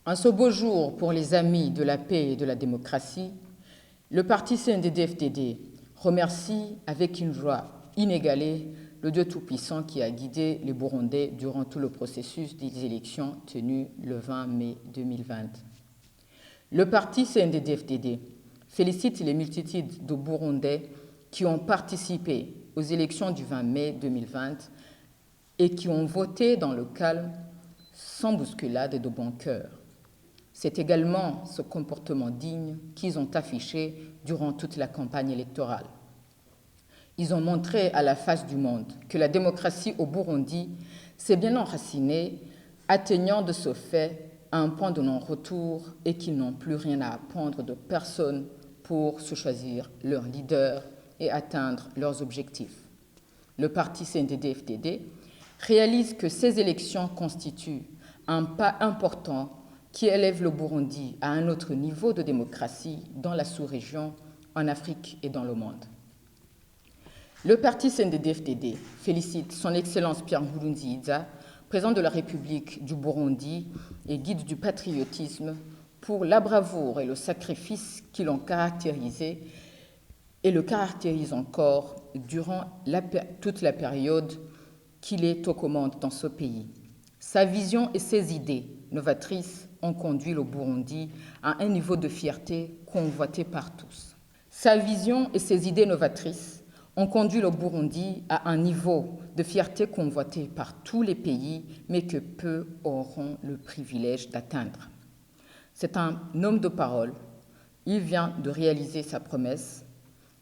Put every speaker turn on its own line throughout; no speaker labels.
En ce beau jour pour les amis de la paix et de la démocratie, le parti CNDD-FDD remercie avec une joie inégalée le Dieu Tout-Puissant qui a guidé les Burundais durant tout le processus des élections tenues le 20 mai 2020. Le parti CNDD-FDD félicite les multitudes de Burundais qui ont participé aux élections du 20 mai 2020 et qui ont voté dans le calme, sans bousculade et de bon cœur. C'est également ce comportement digne qu'ils ont affiché durant toute la campagne électorale. Ils ont montré à la face du monde que la démocratie au Burundi s'est bien enracinée, atteignant de ce fait à un point de non-retour et qu'ils n'ont plus rien à apprendre de personne pour se choisir leur leader et atteindre leurs objectifs. Le parti CNDD-FDD réalise que ces élections constituent un pas important qui élève le Burundi à un autre niveau de démocratie dans la sous-région, en Afrique et dans le monde. Le parti CNDD-FDD félicite son Excellence Pierre Nkurunziza, président de la République du Burundi et guide du patriotisme, pour la bravoure et le sacrifice qui l'ont caractérisé et le caractérisent encore durant toute la période qu'il est aux commandes dans ce pays. Sa vision et ses idées novatrices ont conduit le Burundi à un niveau de fierté convoité par tous. Sa vision et ses idées novatrices ont conduit le Burundi à un niveau de fierté convoité par tous les pays, mais que peu auront le privilège d'atteindre. C'est un homme de parole. Il vient de réaliser sa promesse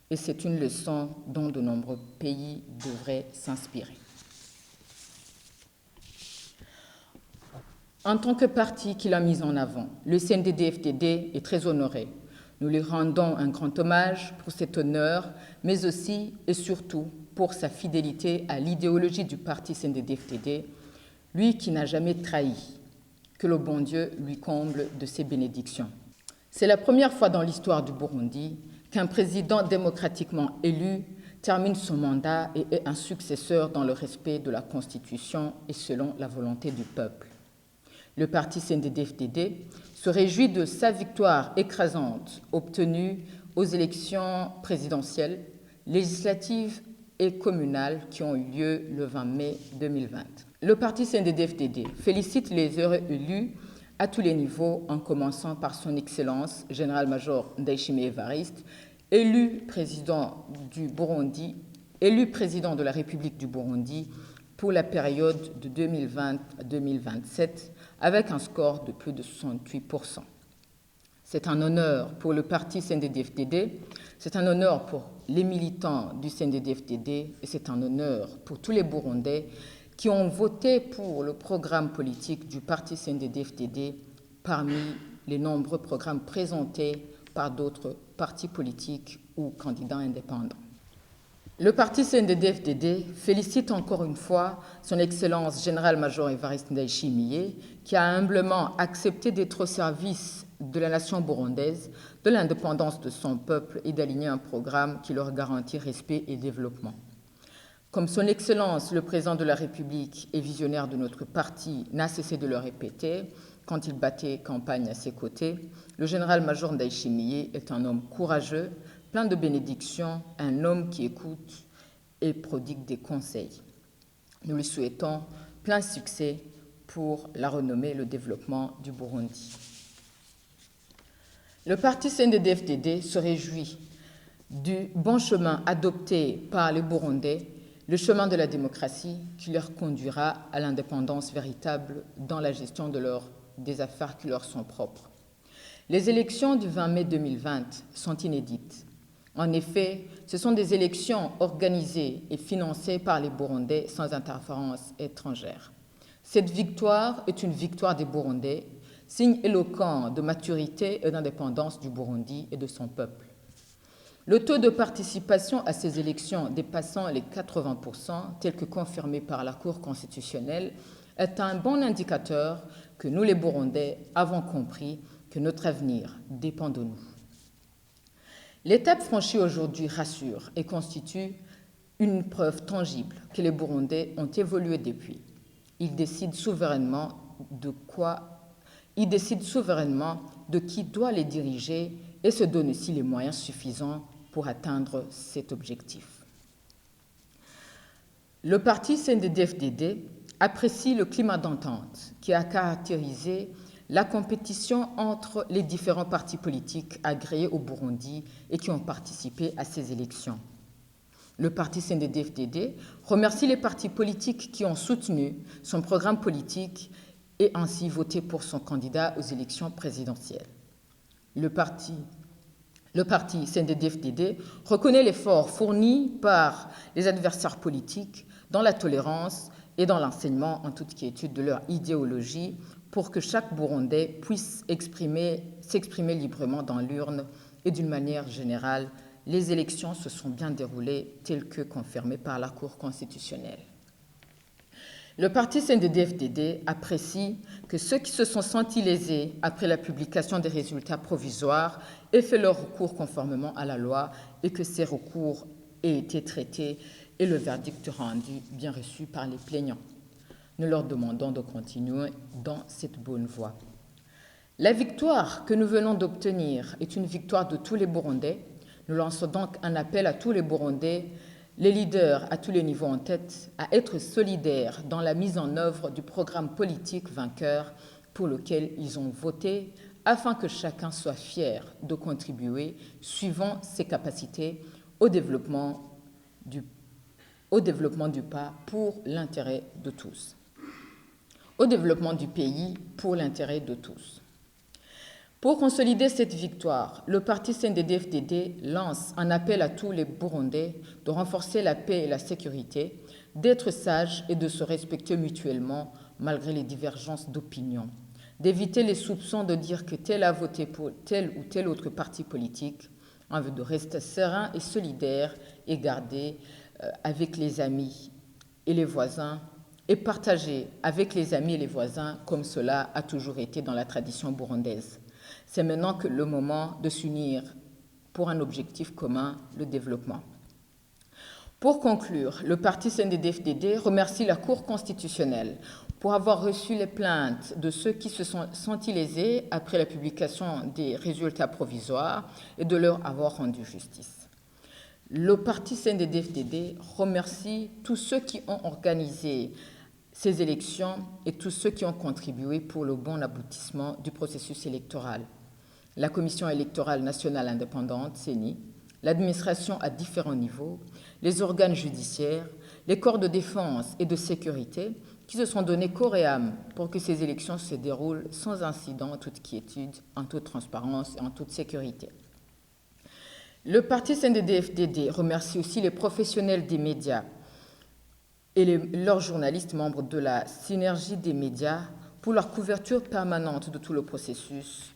et c'est une leçon dont de nombreux pays devraient s'inspirer. En tant que parti qu'il a mis en avant, le CNDD-FDD est très honoré. Nous lui rendons un grand hommage pour cet honneur, mais aussi et surtout pour sa fidélité à l'idéologie du parti CNDD-FDD, lui qui n'a jamais trahi. Que le bon Dieu lui comble de ses bénédictions. C'est la première fois dans l'histoire du Burundi qu'un président démocratiquement élu termine son mandat et est un successeur dans le respect de la Constitution et selon la volonté du peuple. Le parti CNDD-FDD se réjouit de sa victoire écrasante obtenue aux élections présidentielles, législatives et communales qui ont eu lieu le 20 mai 2020. Le parti CNDD-FDD félicite les heureux élus à tous les niveaux, en commençant par son Excellence, Général-Major Ndayishimiye Evariste, élu président du Burundi, élu président de la République du Burundi pour la période de 2020 à 2027, avec un score de plus de 68%. C'est un honneur pour le parti CNDD-FDD, c'est un honneur pour les militants du CNDD-FDD et c'est un honneur pour tous les Burundais qui ont voté pour le programme politique du parti CNDD-FDD parmi les nombreux programmes présentés par d'autres partis politiques ou candidats indépendants. Le parti CNDD-FDD félicite encore une fois son Excellence Général-Major Evariste Ndayishimiye qui a humblement accepté d'être au service de la nation burundaise, de l'indépendance de son peuple et d'aligner un programme qui leur garantit respect et développement. Comme son Excellence, le Président de la République et visionnaire de notre parti n'a cessé de le répéter quand il battait campagne à ses côtés, le général-major Ndayishimiye est un homme courageux, plein de bénédictions, un homme qui écoute et prodigue des conseils. Nous lui souhaitons plein succès pour la renommée et le développement du Burundi. Le parti CNDD-FDD se réjouit du bon chemin adopté par les Burundais, le chemin de la démocratie qui leur conduira à l'indépendance véritable dans la gestion des affaires qui leur sont propres. Les élections du 20 mai 2020 sont inédites. En effet, ce sont des élections organisées et financées par les Burundais sans interférence étrangère. Cette victoire est une victoire des Burundais, signe éloquent de maturité et d'indépendance du Burundi et de son peuple. Le taux de participation à ces élections dépassant les 80%, tel que confirmé par la Cour constitutionnelle, est un bon indicateur que nous, les Burundais, avons compris que notre avenir dépend de nous. L'étape franchie aujourd'hui rassure et constitue une preuve tangible que les Burundais ont évolué depuis. Ils décident souverainement de quoi Il décide souverainement de qui doit les diriger et se donne aussi les moyens suffisants pour atteindre cet objectif. Le parti CNDD-FDD apprécie le climat d'entente qui a caractérisé la compétition entre les différents partis politiques agréés au Burundi et qui ont participé à ces élections. Le parti CNDD-FDD remercie les partis politiques qui ont soutenu son programme politique et ainsi voté pour son candidat aux élections présidentielles. Le parti CNDD-FDD reconnaît l'effort fourni par les adversaires politiques dans la tolérance et dans l'enseignement en toute quiétude de leur idéologie pour que chaque Burundais puisse s'exprimer librement dans l'urne et d'une manière générale, les élections se sont bien déroulées telles que confirmées par la Cour constitutionnelle. Le parti CNDD-FDD apprécie que ceux qui se sont sentis lésés après la publication des résultats provisoires aient fait leur recours conformément à la loi et que ces recours aient été traités et le verdict rendu bien reçu par les plaignants. Nous leur demandons de continuer dans cette bonne voie. La victoire que nous venons d'obtenir est une victoire de tous les Burundais. Nous lançons donc un appel à tous les Burundais, les leaders à tous les niveaux en tête, à être solidaires dans la mise en œuvre du programme politique vainqueur pour lequel ils ont voté, afin que chacun soit fier de contribuer, suivant ses capacités, au développement du pas pour l'intérêt de tous, au développement du pays pour l'intérêt de tous. Pour consolider cette victoire, le parti CNDD-FDD lance un appel à tous les Burundais de renforcer la paix et la sécurité, d'être sages et de se respecter mutuellement malgré les divergences d'opinion, d'éviter les soupçons de dire que tel a voté pour tel ou tel autre parti politique, en vue de rester serein et solidaire et garder avec les amis et les voisins et partager avec les amis et les voisins comme cela a toujours été dans la tradition burundaise. C'est maintenant que le moment de s'unir pour un objectif commun, le développement. Pour conclure, le parti CNDD-FDD remercie la Cour constitutionnelle pour avoir reçu les plaintes de ceux qui se sont sentis lésés après la publication des résultats provisoires et de leur avoir rendu justice. Le parti CNDD-FDD remercie tous ceux qui ont organisé ces élections et tous ceux qui ont contribué pour le bon aboutissement du processus électoral. La Commission électorale nationale indépendante, CENI, l'administration à différents niveaux, les organes judiciaires, les corps de défense et de sécurité qui se sont donnés corps et âme pour que ces élections se déroulent sans incident, en toute quiétude, en toute transparence et en toute sécurité. Le parti CNDD-FDD remercie aussi les professionnels des médias et leurs journalistes membres de la synergie des médias pour leur couverture permanente de tout le processus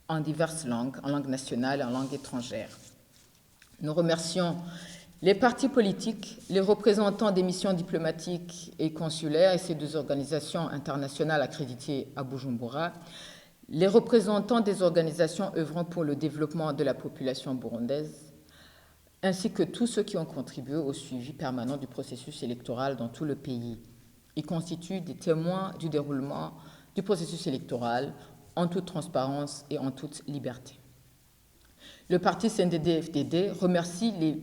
en diverses langues, en langue nationale et en langue étrangère. Nous remercions les partis politiques, les représentants des missions diplomatiques et consulaires et ces deux organisations internationales accréditées à Bujumbura, les représentants des organisations œuvrant pour le développement de la population burundaise, ainsi que tous ceux qui ont contribué au suivi permanent du processus électoral dans tout le pays. Ils constituent des témoins du déroulement du processus électoral en toute transparence et en toute liberté. Le parti CNDD-FDD remercie les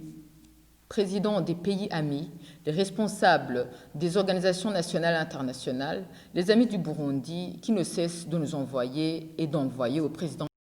présidents des pays amis, les responsables des organisations nationales et internationales, les amis du Burundi qui ne cessent de nous envoyer et d'envoyer au président